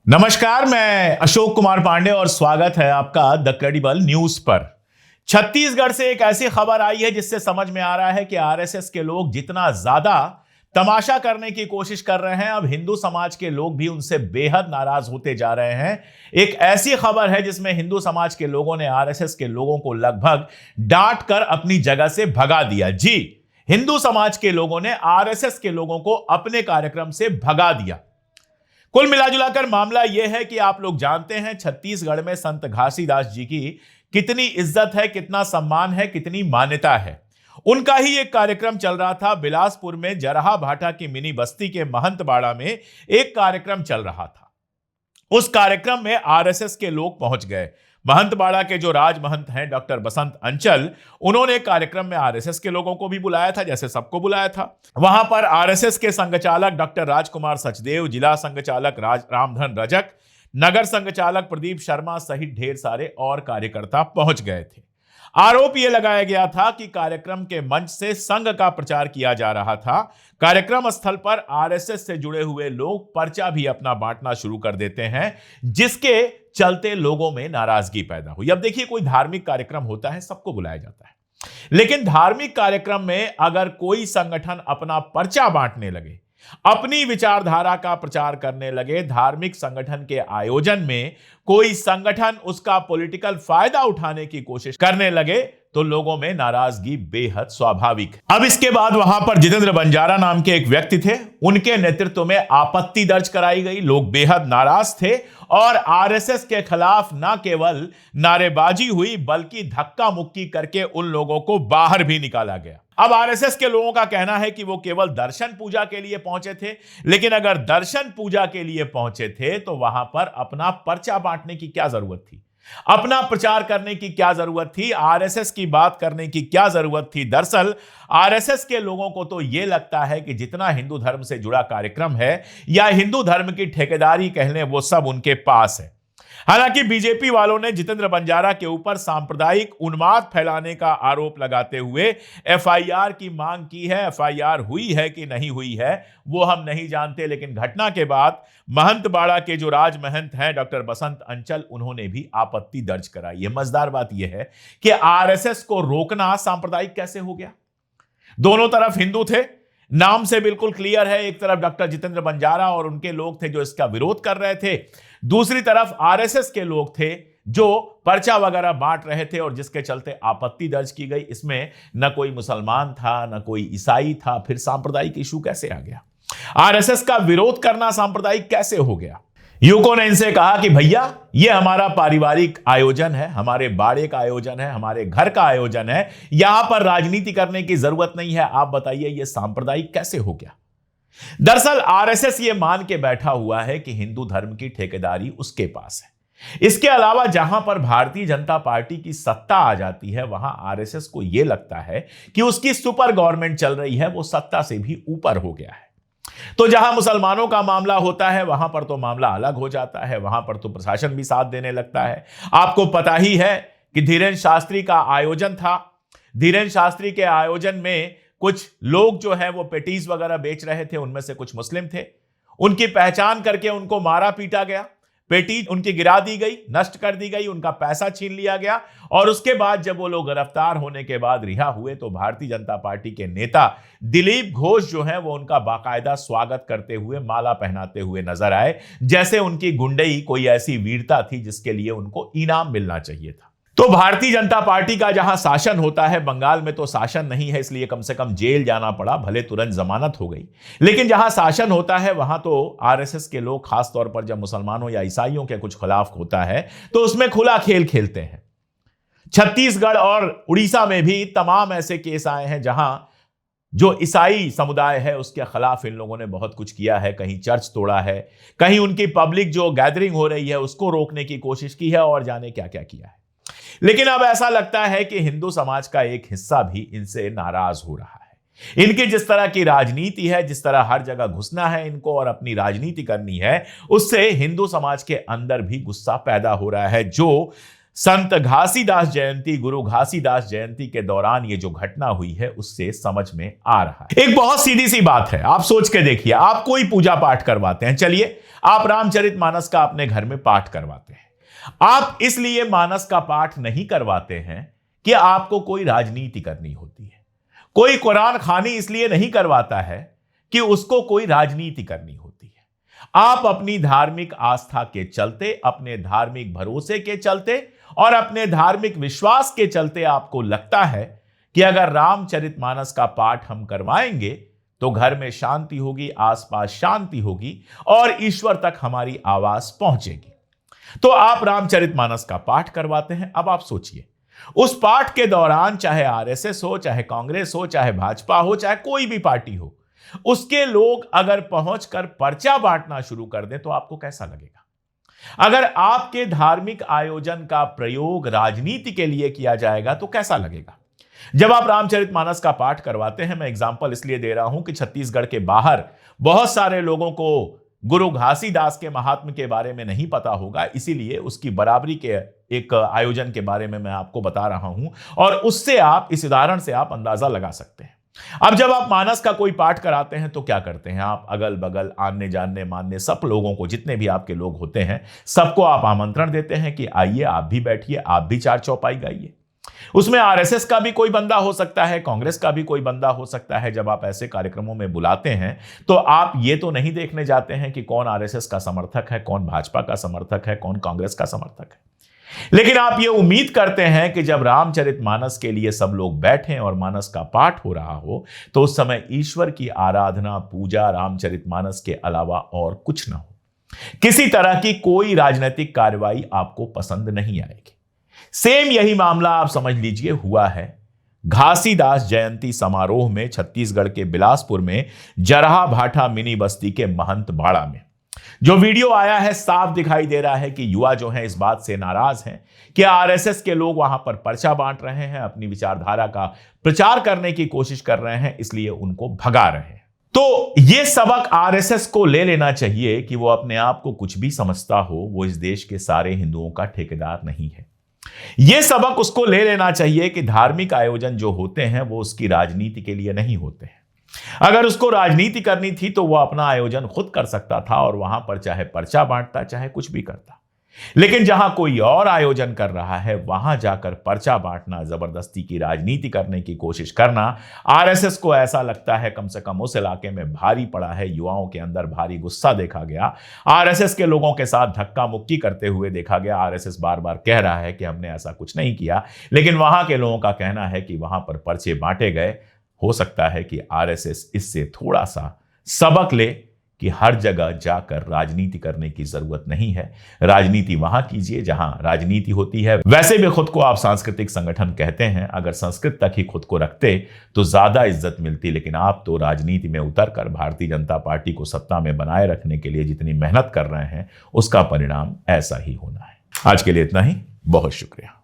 नमस्कार, मैं अशोक कुमार पांडे और स्वागत है आपका द क्रेडिबल न्यूज पर। छत्तीसगढ़ से एक ऐसी खबर आई है जिससे समझ में आ रहा है कि आरएसएस के लोग जितना ज्यादा तमाशा करने की कोशिश कर रहे हैं, अब हिंदू समाज के लोग भी उनसे बेहद नाराज होते जा रहे हैं। एक ऐसी खबर है जिसमें हिंदू समाज के लोगों ने आरएसएस के लोगों को लगभग डांट कर अपनी जगह से भगा दिया। जी, हिंदू समाज के लोगों ने आरएसएस के लोगों को अपने कार्यक्रम से भगा दिया। कुल मिलाजुलाकर मामला यह है कि आप लोग जानते हैं छत्तीसगढ़ में संत घासीदास जी की कितनी इज्जत है, कितना सम्मान है, कितनी मान्यता है। उनका ही एक कार्यक्रम चल रहा था बिलासपुर में, जरहा भाटा की मिनी बस्ती के महंतबाड़ा में एक कार्यक्रम चल रहा था। उस कार्यक्रम में आरएसएस के लोग पहुंच गए। महंतबाड़ा के जो राजमहंत हैं डॉक्टर बसंत अंचल, उन्होंने कार्यक्रम में आरएसएस के लोगों को भी बुलाया था, जैसे सबको बुलाया था। वहां पर आरएसएस के संघचालक डॉक्टर राजकुमार सचदेव, जिला संघचालक रामधन रजक, नगर संघचालक प्रदीप शर्मा सहित ढेर सारे और कार्यकर्ता पहुंच गए थे। आरोप यह लगाया गया था कि कार्यक्रम के मंच से संघ का प्रचार किया जा रहा था। कार्यक्रम स्थल पर आरएसएस से जुड़े हुए लोग पर्चा भी अपना बांटना शुरू कर देते हैं, जिसके चलते लोगों में नाराजगी पैदा हुई। अब देखिए, कोई धार्मिक कार्यक्रम होता है, सबको बुलाया जाता है, लेकिन धार्मिक कार्यक्रम में अगर कोई संगठन अपना पर्चा बांटने लगे, अपनी विचारधारा का प्रचार करने लगे, धार्मिक संगठन के आयोजन में कोई संगठन उसका पॉलिटिकल फायदा उठाने की कोशिश करने लगे, तो लोगों में नाराजगी बेहद स्वाभाविक है। अब इसके बाद वहां पर जितेंद्र बंजारा नाम के एक व्यक्ति थे, उनके नेतृत्व में आपत्ति दर्ज कराई गई। लोग बेहद नाराज थे और आरएसएस के खिलाफ न केवल नारेबाजी हुई, बल्कि धक्का मुक्की करके उन लोगों को बाहर भी निकाला गया। अब आरएसएस के लोगों का कहना है कि वो केवल दर्शन पूजा के लिए पहुंचे थे, लेकिन अगर दर्शन पूजा के लिए पहुंचे थे तो वहां पर अपना पर्चा बांटने की क्या जरूरत थी, अपना प्रचार करने की क्या जरूरत थी, आरएसएस की बात करने की क्या जरूरत थी। दरअसल आरएसएस के लोगों को तो यह लगता है कि जितना हिंदू धर्म से जुड़ा कार्यक्रम है या हिंदू धर्म की ठेकेदारी कह लें, वो सब उनके पास है। हालांकि बीजेपी वालों ने जितेंद्र बंजारा के ऊपर सांप्रदायिक उन्माद फैलाने का आरोप लगाते हुए एफआईआर की मांग की है। एफआईआर हुई है कि नहीं हुई है वो हम नहीं जानते, लेकिन घटना के बाद महंतबाड़ा के जो राजमहंत हैं डॉक्टर बसंत अंचल, उन्होंने भी आपत्ति दर्ज कराई है। मजेदार बात यह है कि आरएसएस को रोकना सांप्रदायिक कैसे हो गया। दोनों तरफ हिंदू थे, नाम से बिल्कुल क्लियर है। एक तरफ डॉक्टर जितेंद्र बंजारा और उनके लोग थे जो इसका विरोध कर रहे थे, दूसरी तरफ आरएसएस के लोग थे जो पर्चा वगैरह बांट रहे थे और जिसके चलते आपत्ति दर्ज की गई। इसमें न कोई मुसलमान था, न कोई ईसाई था, फिर सांप्रदायिक इशू कैसे आ गया? आरएसएस का विरोध करना सांप्रदायिक कैसे हो गया? युवकों ने इनसे कहा कि भैया, ये हमारा पारिवारिक आयोजन है, हमारे बाड़े का आयोजन है, हमारे घर का आयोजन है, यहां पर राजनीति करने की जरूरत नहीं है। आप बताइए ये सांप्रदायिक कैसे हो गया? दरअसल आरएसएस ये मान के बैठा हुआ है कि हिंदू धर्म की ठेकेदारी उसके पास है। इसके अलावा जहां पर भारतीय जनता पार्टी की सत्ता आ जाती है, वहां आरएसएस को यह लगता है कि उसकी सुपर गवर्नमेंट चल रही है, वो सत्ता से भी ऊपर हो गया है। तो जहां मुसलमानों का मामला होता है वहां पर तो मामला अलग हो जाता है, वहां पर तो प्रशासन भी साथ देने लगता है। आपको पता ही है कि धीरेन्द्र शास्त्री का आयोजन था। धीरेन्द्र शास्त्री के आयोजन में कुछ लोग जो है वो पेटीज वगैरह बेच रहे थे, उनमें से कुछ मुस्लिम थे। उनकी पहचान करके उनको मारा पीटा गया, पेटी उनकी गिरा दी गई, नष्ट कर दी गई, उनका पैसा छीन लिया गया। और उसके बाद जब वो लोग गिरफ्तार होने के बाद रिहा हुए तो भारतीय जनता पार्टी के नेता दिलीप घोष जो है वो उनका बाकायदा स्वागत करते हुए, माला पहनाते हुए नजर आए, जैसे उनकी गुंडई कोई ऐसी वीरता थी जिसके लिए उनको इनाम मिलना चाहिए था। तो भारतीय जनता पार्टी का जहां शासन होता है, बंगाल में तो शासन नहीं है, इसलिए कम से कम जेल जाना पड़ा, भले तुरंत जमानत हो गई, लेकिन जहां शासन होता है वहां तो आरएसएस के लोग, खासतौर पर जब मुसलमानों या ईसाइयों के कुछ खिलाफ होता है तो उसमें खुला खेल खेलते हैं। छत्तीसगढ़ और उड़ीसा में भी तमाम ऐसे केस आए हैं जहां जो ईसाई समुदाय है उसके खिलाफ इन लोगों ने बहुत कुछ किया है। कहीं चर्च तोड़ा है, कहीं उनकी पब्लिक जो गैदरिंग हो रही है उसको रोकने की कोशिश की है, और जाने क्या क्या किया है। लेकिन अब ऐसा लगता है कि हिंदू समाज का एक हिस्सा भी इनसे नाराज हो रहा है। इनकी जिस तरह की राजनीति है, जिस तरह हर जगह घुसना है इनको और अपनी राजनीति करनी है, उससे हिंदू समाज के अंदर भी गुस्सा पैदा हो रहा है। जो संत घासीदास जयंती, गुरु घासीदास जयंती के दौरान ये जो घटना हुई है उससे समझ में आ रहा है। एक बहुत सीधी सी बात है, आप सोच के देखिए, आप कोई पूजा पाठ करवाते हैं, चलिए आप रामचरितमानस का अपने घर में पाठ करवाते हैं। आप इसलिए मानस का पाठ नहीं करवाते हैं कि आपको कोई राजनीति करनी होती है। कोई कुरान खानी इसलिए नहीं करवाता है कि उसको कोई राजनीति करनी होती है। आप अपनी धार्मिक आस्था के चलते, अपने धार्मिक भरोसे के चलते और अपने धार्मिक विश्वास के चलते आपको लगता है कि अगर रामचरितमानस का पाठ हम करवाएंगे तो घर में शांति होगी, आसपास शांति होगी और ईश्वर तक हमारी आवाज पहुंचेगी। तो आप रामचरितमानस का पाठ करवाते हैं। अब आप सोचिए, उस पाठ के दौरान चाहे आरएसएस हो, चाहे कांग्रेस हो, चाहे भाजपा हो, चाहे कोई भी पार्टी हो, उसके लोग अगर पहुंचकर पर्चा बांटना शुरू कर दें तो आपको कैसा लगेगा? अगर आपके धार्मिक आयोजन का प्रयोग राजनीति के लिए किया जाएगा तो कैसा लगेगा? जब आप रामचरितमानस का पाठ करवाते हैं, मैं एग्जांपल इसलिए दे रहा हूं कि छत्तीसगढ़ के बाहर बहुत सारे लोगों को गुरु घासीदास के महात्म्य के बारे में नहीं पता होगा, इसीलिए उसकी बराबरी के एक आयोजन के बारे में मैं आपको बता रहा हूं और उससे आप, इस उदाहरण से आप अंदाजा लगा सकते हैं। अब जब आप मानस का कोई पाठ कराते हैं तो क्या करते हैं? आप अगल बगल, आने जानने मानने सब लोगों को, जितने भी आपके लोग होते हैं, सबको आप आमंत्रण देते हैं कि आइए, आप भी बैठिए, आप भी चार चौपाई गाइए। उसमें आरएसएस का भी कोई बंदा हो सकता है, कांग्रेस का भी कोई बंदा हो सकता है। जब आप ऐसे कार्यक्रमों में बुलाते हैं तो आप ये तो नहीं देखने जाते हैं कि कौन आरएसएस का समर्थक है, कौन भाजपा का समर्थक है, कौन कांग्रेस का समर्थक है। लेकिन आप ये उम्मीद करते हैं कि जब रामचरितमानस के लिए सब लोग बैठें और मानस का पाठ हो रहा हो तो उस समय ईश्वर की आराधना, पूजा रामचरितमानस के अलावा और कुछ ना हो। किसी तरह की कोई राजनीतिक कार्रवाई आपको पसंद नहीं आएगी। सेम यही मामला आप समझ लीजिए हुआ है घासीदास जयंती समारोह में छत्तीसगढ़ के बिलासपुर में जरहा भाठा मिनी बस्ती के महंत बाड़ा में। जो वीडियो आया है, साफ दिखाई दे रहा है कि युवा जो हैं इस बात से नाराज हैं कि आरएसएस के लोग वहां पर पर्चा बांट रहे हैं, अपनी विचारधारा का प्रचार करने की कोशिश कर रहे हैं, इसलिए उनको भगा रहे हैं। तो यह सबक आरएसएस को ले लेना चाहिए कि वो अपने आप को कुछ भी समझता हो, वो इस देश के सारे हिंदुओं का ठेकेदार नहीं है। यह सबक उसको ले लेना चाहिए कि धार्मिक आयोजन जो होते हैं वो उसकी राजनीति के लिए नहीं होते हैं। अगर उसको राजनीति करनी थी तो वह अपना आयोजन खुद कर सकता था और वहां पर चाहे पर्चा बांटता, चाहे कुछ भी करता। लेकिन जहां कोई और आयोजन कर रहा है वहां जाकर पर्चा बांटना, जबरदस्ती की राजनीति करने की कोशिश करना, आरएसएस को ऐसा लगता है, कम से कम उस इलाके में भारी पड़ा है, युवाओं के अंदर भारी गुस्सा देखा गया, आरएसएस के लोगों के साथ धक्का मुक्की करते हुए देखा गया। आरएसएस बार बार कह रहा है कि हमने ऐसा कुछ नहीं किया, लेकिन वहां के लोगों का कहना है कि वहां पर पर्चे बांटे गए। हो सकता है कि आरएसएस इससे थोड़ा सा सबक ले कि हर जगह जाकर राजनीति करने की जरूरत नहीं है। राजनीति वहां कीजिए जहां राजनीति होती है। वैसे भी खुद को आप सांस्कृतिक संगठन कहते हैं, अगर संस्कृत तक ही खुद को रखते तो ज्यादा इज्जत मिलती, लेकिन आप तो राजनीति में उतरकर भारतीय जनता पार्टी को सत्ता में बनाए रखने के लिए जितनी मेहनत कर रहे हैं उसका परिणाम ऐसा ही होना है। आज के लिए इतना ही, बहुत शुक्रिया।